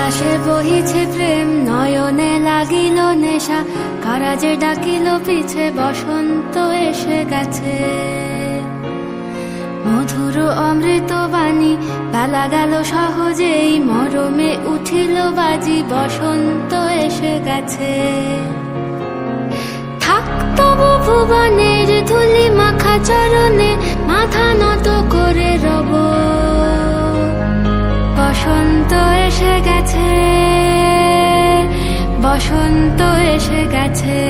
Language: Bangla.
আকাশে বহিছে প্রেম, নয়নে লাগিল নেশা, কারাজে ডাকিল পিছে, বসন্ত এসে গেছে। মধুর অমৃত বাণী, বেলা গেল সহজেই, মরমে উঠিল বাজি, বসন্ত এসে গেছে। থাক তবু ভুবনের ধুলি মাখা চরণে, মাথা নত করে রব। বসন্ত এসে গেছে, বসন্ত এসে গেছে।